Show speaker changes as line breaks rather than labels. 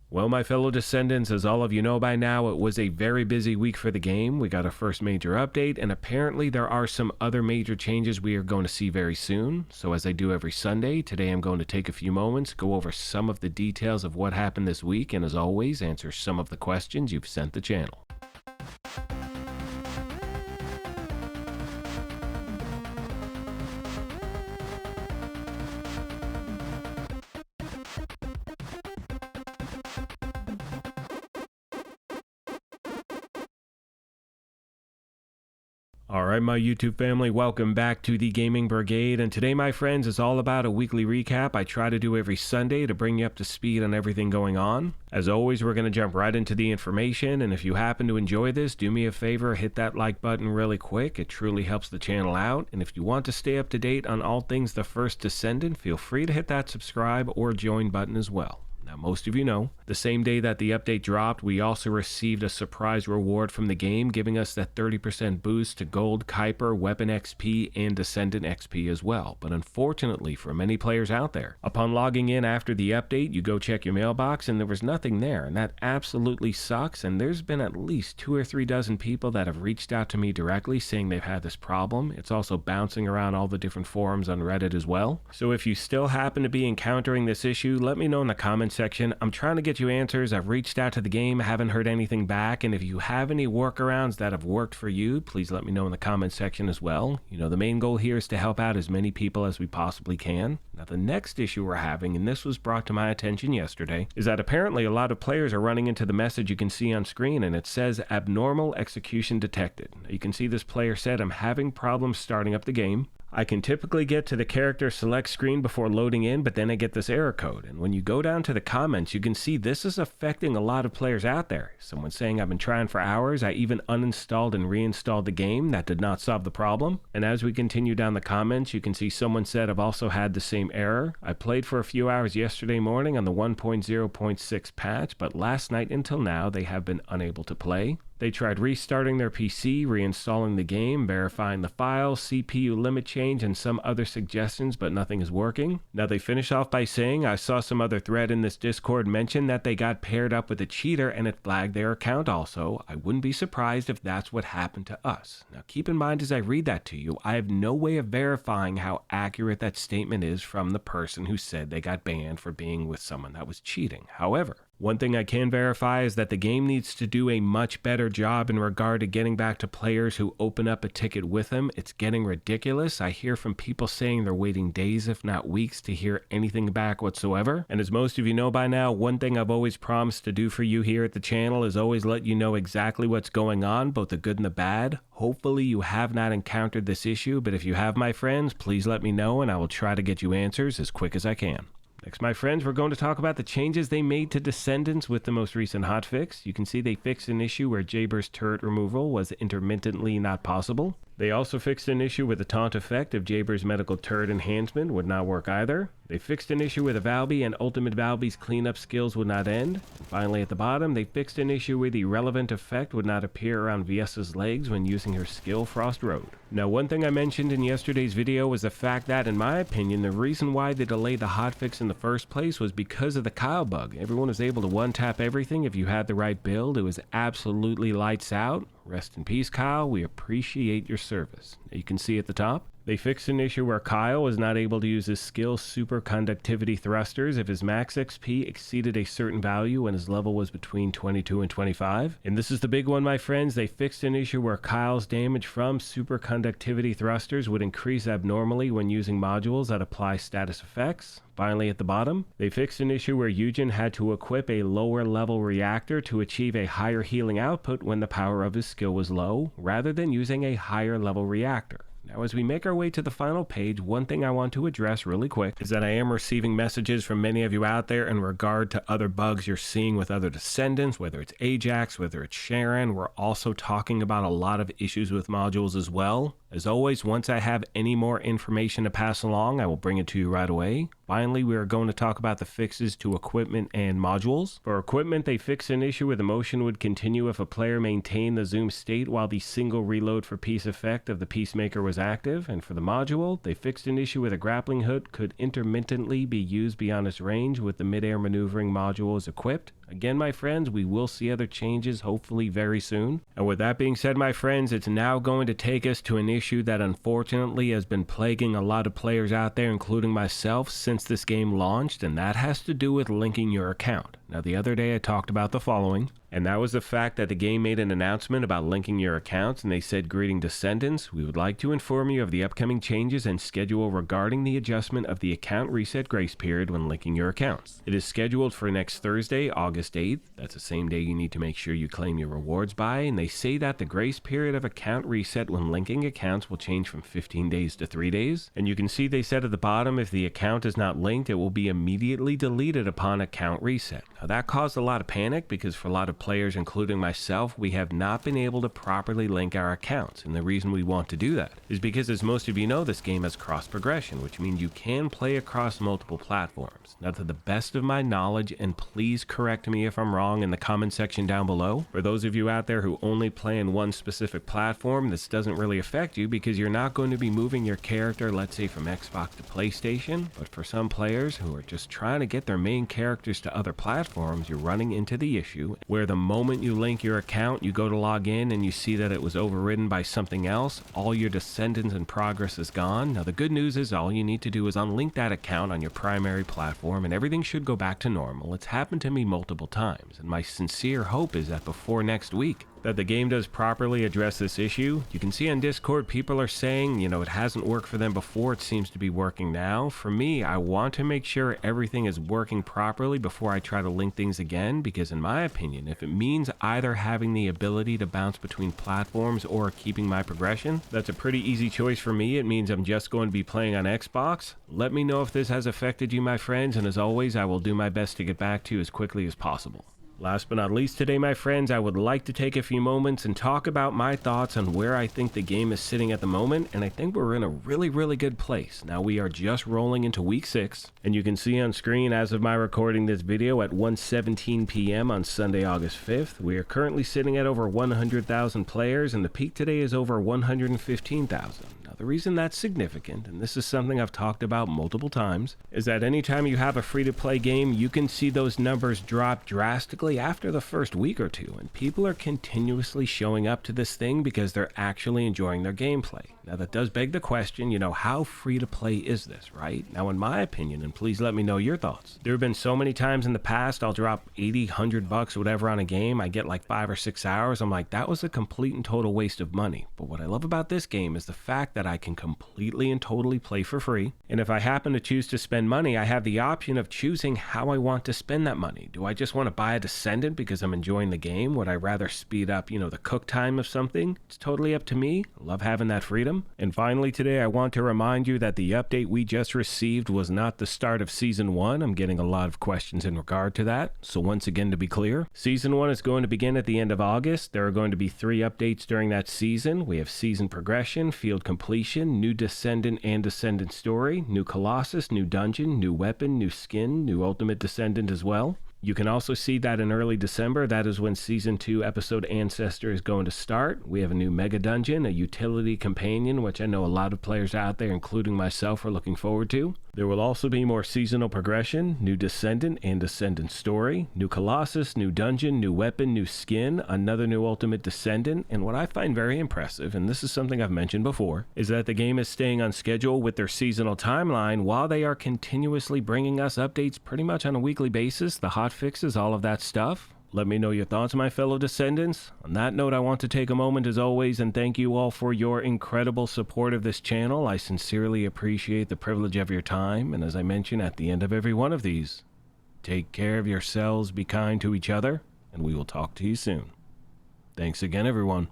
Well, my fellow Descendants, as all of you know by now, it was a very busy week for the game. We got our first major update, and apparently there are some other major changes we are going to see very soon. So as I do every Sunday, today I'm going to take a few moments, go over some of the details of what happened this week, and as always, answer some of the questions you've sent the channel. Alright, my YouTube family, welcome back to the Gaming Brigade, and today, my friends, is all about a weekly recap I try to do every Sunday to bring you up to speed on everything going on. As always, we're going to jump right into the information, and if you happen to enjoy this, do me a favor, hit that like button really quick. It truly helps the channel out, and if you want to stay up to date on all things The First Descendant, feel free to hit that subscribe or join button as well. Now, most of you know, the same day that the update dropped, we also received a surprise reward from the game, giving us that 30% boost to Gold, Kuiper, Weapon XP, and Descendant XP as well. But unfortunately for many players out there, upon logging in after the update, you go check your mailbox and there was nothing there, and that absolutely sucks. And there's been at least 2 or 3 dozen people that have reached out to me directly saying they've had this problem. It's also bouncing around all the different forums on Reddit as well. So if you still happen to be encountering this issue, let me know in the comments section. I'm trying to get you answers. I've reached out to the game, haven't heard anything back, and if you have any workarounds that have worked for you, please let me know in the comments section as well. You know, the main goal here is to help out as many people as we possibly can. Now, the next issue we're having, and this was brought to my attention yesterday, is that apparently a lot of players are running into the message you can see on screen, and it says abnormal execution detected. Now, you can see this player said, "I'm having problems starting up the game. I can typically get to the character select screen before loading in, but then I get this error code." And when you go down to the comments, you can see this is affecting a lot of players out there. Someone saying, "I've been trying for hours. I even uninstalled and reinstalled the game. That did not solve the problem." And as we continue down the comments, you can see someone said, "I've also had the same error. I played for a few hours yesterday morning on the 1.0.6 patch, but last night until now, they have been unable to play. They tried restarting their PC, reinstalling the game, verifying the files, CPU limit change, and some other suggestions, but nothing is working." Now, they finish off by saying, "I saw some other thread in this Discord mention that they got paired up with a cheater and it flagged their account also. I wouldn't be surprised if that's what happened to us." Now, keep in mind as I read that to you, I have no way of verifying how accurate that statement is from the person who said they got banned for being with someone that was cheating. However, one thing I can verify is that the game needs to do a much better job in regard to getting back to players who open up a ticket with them. It's getting ridiculous. I hear from people saying they're waiting days, if not weeks, to hear anything back whatsoever. And as most of you know by now, one thing I've always promised to do for you here at the channel is always let you know exactly what's going on, both the good and the bad. Hopefully you have not encountered this issue, but if you have, my friends, please let me know and I will try to get you answers as quick as I can. Next, my friends, we're going to talk about the changes they made to Descendants with the most recent hotfix. You can see they fixed an issue where Jaber's turret removal was intermittently not possible. They also fixed an issue with the taunt effect of Jaber's medical turret enhancement would not work either. They fixed an issue with a Valby and Ultimate Valby's cleanup skills would not end. And finally, at the bottom, they fixed an issue where the relevant effect would not appear around Viessa's legs when using her skill Frost Road. Now, one thing I mentioned in yesterday's video was the fact that, in my opinion, the reason why they delayed the hotfix in the first place was because of the Kyle bug. Everyone was able to one-tap everything if you had the right build. It was absolutely lights out. Rest in peace, Kyle. We appreciate your service. You can see at the top, they fixed an issue where Kyle was not able to use his skill Superconductivity Thrusters if his max XP exceeded a certain value when his level was between 22 and 25. And this is the big one, my friends. They fixed an issue where Kyle's damage from Superconductivity Thrusters would increase abnormally when using modules that apply status effects. Finally, at the bottom, they fixed an issue where Eugen had to equip a lower level reactor to achieve a higher healing output when the power of his skill was low, rather than using a higher level reactor. Now, as we make our way to the final page, one thing I want to address really quick is that I am receiving messages from many of you out there in regard to other bugs you're seeing with other Descendants, whether it's Ajax, whether it's Sharon. We're also talking about a lot of issues with modules as well. As always, once I have any more information to pass along, I will bring it to you right away. Finally, we are going to talk about the fixes to equipment and modules. For equipment, they fixed an issue where the motion would continue if a player maintained the zoom state while the single reload for peace effect of the Peacemaker was active. And for the module, they fixed an issue where the grappling hook could intermittently be used beyond its range with the mid-air maneuvering module as equipped. Again, my friends, we will see other changes hopefully very soon. And with that being said, my friends, it's now going to take us to an issue that unfortunately has been plaguing a lot of players out there, including myself, since this game launched, and that has to do with linking your account. Now, the other day I talked about the following, and that was the fact that the game made an announcement about linking your accounts, and they said, "Greeting Descendants, we would like to inform you of the upcoming changes and schedule regarding the adjustment of the account reset grace period when linking your accounts. It is scheduled for next Thursday, August 8th. That's the same day you need to make sure you claim your rewards by, and they say that the grace period of account reset when linking accounts will change from 15 days to 3 days. And you can see they said at the bottom, if the account is not linked, it will be immediately deleted upon account reset. Now, that caused a lot of panic because for a lot of players, including myself, we have not been able to properly link our accounts. And the reason we want to do that is because, as most of you know, this game has cross progression, which means you can play across multiple platforms. Now, to the best of my knowledge, and please correct me if I'm wrong in the comment section down below, for those of you out there who only play in one specific platform, this doesn't really affect you because you're not going to be moving your character, let's say, from Xbox to PlayStation. But for some players who are just trying to get their main characters to other platforms, you're running into the issue where the moment you link your account, you go to log in and you see that it was overridden by something else, all your Descendants and progress is gone. Now, the good news is all you need to do is unlink that account on your primary platform and everything should go back to normal. It's happened to me multiple times, and my sincere hope is that before next week, that the game does properly address this issue. You can see on Discord, people are saying, it hasn't worked for them before, it seems to be working now. For me, I want to make sure everything is working properly before I try to link things again, because in my opinion, if it means either having the ability to bounce between platforms or keeping my progression, that's a pretty easy choice for me. It means I'm just going to be playing on Xbox. Let me know if this has affected you, my friends, and as always, I will do my best to get back to you as quickly as possible. Last but not least today, my friends, I would like to take a few moments and talk about my thoughts on where I think the game is sitting at the moment, and I think we're in a really good place. Now, we are just rolling into week 6, and you can see on screen as of my recording this video at 1:17 p.m. on Sunday, August 5th, we are currently sitting at over 100,000 players, and the peak today is over 115,000. Now, the reason that's significant, and this is something I've talked about multiple times, is that anytime you have a free-to-play game, you can see those numbers drop drastically after the first week or two, and people are continuously showing up to this thing because they're actually enjoying their gameplay. Now, that does beg the question, how free-to-play is this, right? Now, in my opinion, and please let me know your thoughts, there have been so many times in the past I'll drop $80, $100, whatever on a game, I get like 5 or 6 hours, I'm like, that was a complete and total waste of money. But what I love about this game is the fact that I can completely and totally play for free, and if I happen to choose to spend money, I have the option of choosing how I want to spend that money. Do I just want to buy a Descendant because I'm enjoying the game? Would I rather speed up, the cook time of something? It's totally up to me. I love having that freedom. And finally today, I want to remind you that the update we just received was not the start of Season 1. I'm getting a lot of questions in regard to that. So once again, to be clear, Season 1 is going to begin at the end of August. There are going to be 3 updates during that season. We have season progression, field completion, new Descendant and Descendant story, new Colossus, new dungeon, new weapon, new skin, new Ultimate Descendant as well. You can also see that in early December, that is when Season 2 episode Ancestor is going to start. We have a new Mega Dungeon, a Utility Companion, which I know a lot of players out there, including myself, are looking forward to. There will also be more seasonal progression, new Descendant and Descendant story, new Colossus, new dungeon, new weapon, new skin, another new Ultimate Descendant, and what I find very impressive, and this is something I've mentioned before, is that the game is staying on schedule with their seasonal timeline while they are continuously bringing us updates pretty much on a weekly basis, the hotfixes, all of that stuff. Let me know your thoughts, my fellow Descendants. On that note, I want to take a moment as always and thank you all for your incredible support of this channel. I sincerely appreciate the privilege of your time, and as I mention at the end of every one of these, take care of yourselves, be kind to each other, and we will talk to you soon. Thanks again, everyone.